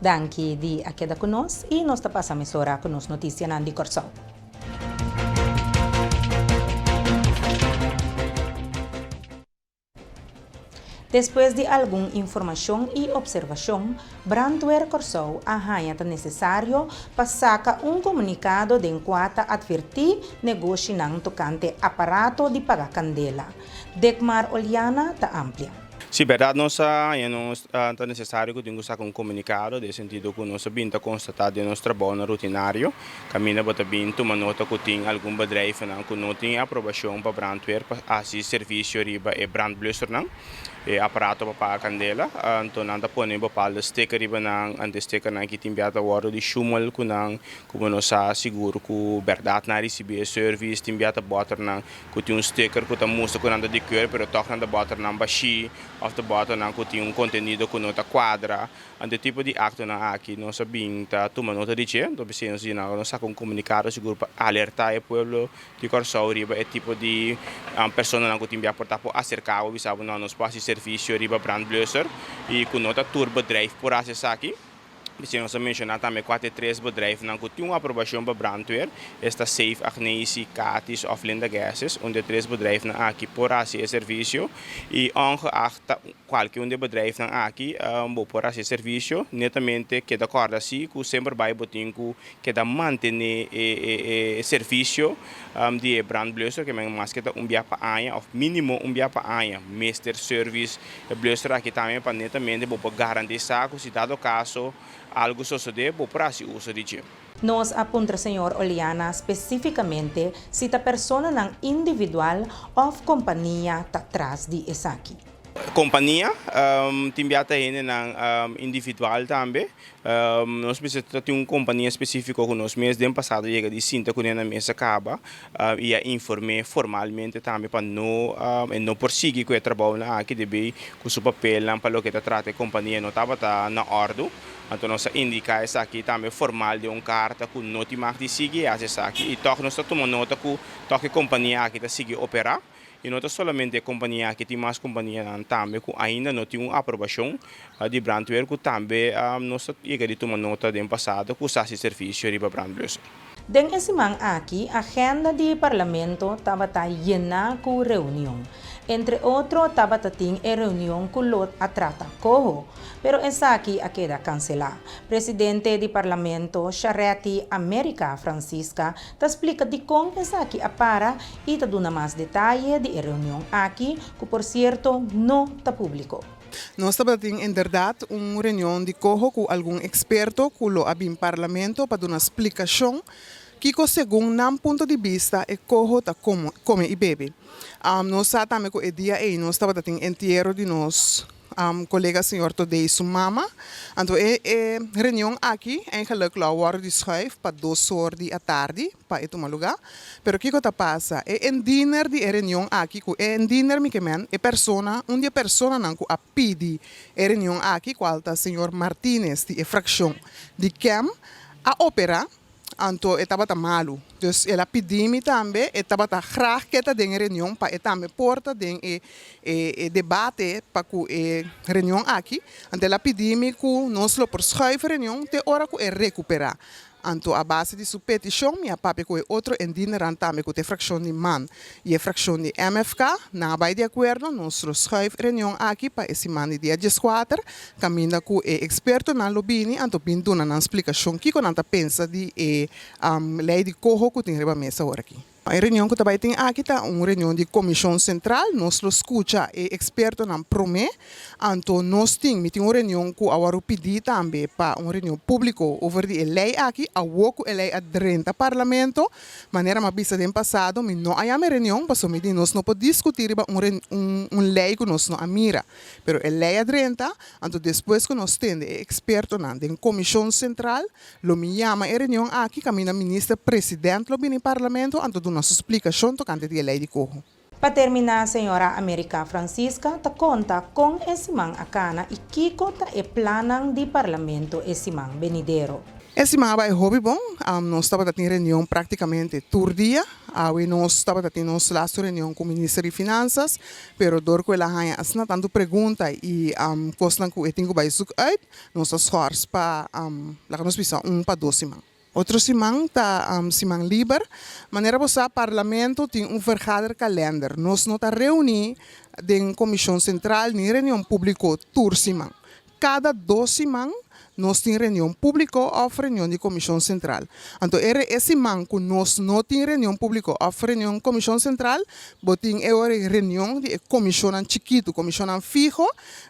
Danke di queda conosco e nós passamos ora com nos notícias Nandi Corsão. Depois de alguma informação e observação, Brandweer Corsou arranha necessário para sacar comunicado de enquanto advertir negócio não tocante aparato de pagar candela. Degmar Oliana está amplia. Sì, verdade, non è necessario che tenga un comunicato, nel sentido che non abbiamo constatato il nostro buon rutinario, cammina per abbiamo ma nota che tem alcun bedrijf che non tem approvazione per brandweer, per servizio riba e brandblusser e apparato per pagar candela, então anda pone bepaalde sticker riba ante sticker que tem biata worden di schumel come non sa sicuro che verdade na ricebe service tem biata boter que tem sticker que mostra que anda di keur, pero toch anda boter baixi of de boter que tem conteúdo que nota quadra, ante tipo di acto aqui não sabem tá toma nota de che, então se não sa com comunicado seguro para alertar o povo de Corsou riba é tipo de persona que tem biata portar por acercar o bisabo não nos passa serviço riba brandblusser e com nota turbodrive por acessar aqui. Precisamos mencionar também 4-3 bedrijven que têm uma aprovação para brandweer. Esta Safe, Agnesi, Catis of Linda Gases, onde 3 bedrijven aqui por esse serviço. E ongeacht qualquer bedrijf aqui por esse serviço, netamente que de acordo assim, que sempre vai botar que da manter o serviço de brandblusser, que é mais que dia para ano, ou mínimo dia para ano, master service, blusser aqui também para netamente para garantir que se dado caso algo suceder, para se uso de gym. Nós apunta, senhor Oliana, especificamente se a pessoa não individual ou companhia está atrás de essa aqui. Companhia, tem biata individual também. Nós precisamos ter uma companhia específica que nós mês de passado chega de cinta que na mesa acaba e informei formalmente também para não prosseguir com o trabalho aqui deve com o papel para o que trata a companhia não estava na ordem. Então nós indica essa aqui também formal de uma carta que não tem mais de seguir essa aqui e toque nós tomamos nota que a companhia aqui está seguir operar. E não é somente a companhia que tem mais companhia também que ainda não tem uma aprovação de brandweer que também nós chega de tomar nota do passado que usa esse serviço de brandblusser. Den esse man aqui, a agenda do parlamento estava llena com reunião. Entre outros, estava tendo reunião com lot a trata cojo, pero essa aqui a queda cancelar. Presidente do parlamento, Charity América Francisca, te explica de como essa aqui a para e te dá mais detalhes de reunião aqui, que por certo não está público. Nós estamos tendo, em verdade, uma reunião de cojo com algum experto que lo abim parlamento para dar uma explicação que, segundo um ponto de vista, é cojo tá come e bebe. Nós também com o dia aí, nós estamos tendo enterro de nós. Colega senhor Todei Sumama. Então, a reunião aqui, eigenlijk lá, wordt geschuift para 2 horas da tarde, para ir tomar lugar. Pero o que passa? É um dinner de reunião aqui, é um dinner que é persona, onde a pessoa não a pede a reunião aqui, qual está senhor Martínez, de fração de Kem, a ópera. Então, estava malo. Então, ela pediu-me também, estava graag que esta reunião para também porta de debate para a reunião aqui. Então, ela pediu-me que nós por schuiven reunião até hora que recuperar. Então, a base de sua petição, minha papi com outro endinner também com a fração de man e a fração de MFK, na vai de acordo, nós schuiven reunião aqui para esse man de dia 4, caminha com o experto na lobby, então, pinto na explicação que quando pensa de lei de cojo que tem a mesa agora aqui. A reunião que também tem aqui está uma reunião de comissão central, nós escuta e experto na prome, então nós temos uma reunião que agora pedir também para uma reunião pública over a lei aqui, a woku a lei a 30 parlamento, maneira mais vista do passado, mas não há uma reunião para somente nós não podemos discutir uma lei que nós não mira, pero a lei a 30, então depois que nós temos experto na comissão central, lo me chama a reunião aqui, caminha ministro presidente do parlamento, então nossa explicação tocante de lei de cojo. Para terminar, a senhora América Francisca te conta com esse man acana e Kiko te é planang de parlamento esse man venidero. Esse mapa é hobby bom, nós estamos tendo reunião praticamente todo dia, nós estamos tendo nossa last reunião com o Ministro de Finanças, pero dor que ela hanya asna tanto pergunta e costa que eu tenho que zoek uit, nós esforços para lá nós pisa para 12 semanas. Outro semana tá semana livre, maneira você parlamento tem vergader calendar, nós não tá reunir den comissão central nem reunião pública tour semana. Cada 2 semanas nós temos reunião pública ou reunião de comissão central. Então, esse man que nós não temos reunião pública ou reunião de comissão central, botin reunião de comissão chiquito, comissão fijo,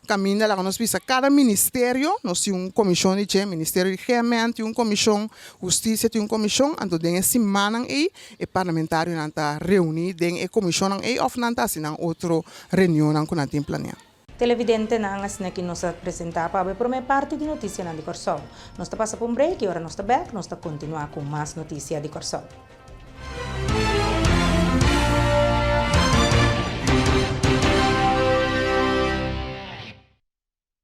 caminha lá nós pisa cada ministério, nós temos comissão de ministério de regimento, tem comissão justiça, tem comissão, então den esse semana aí, o parlamentário não está reunido, den a comissão aí, ou não está assim, outra reunião que não tem planeado. Televidente na angas na que nos apresenta para a primeira parte de notícia na de Corsol. Nós passa por um break e agora nós back, nós continuar com mais notícia de Corsol.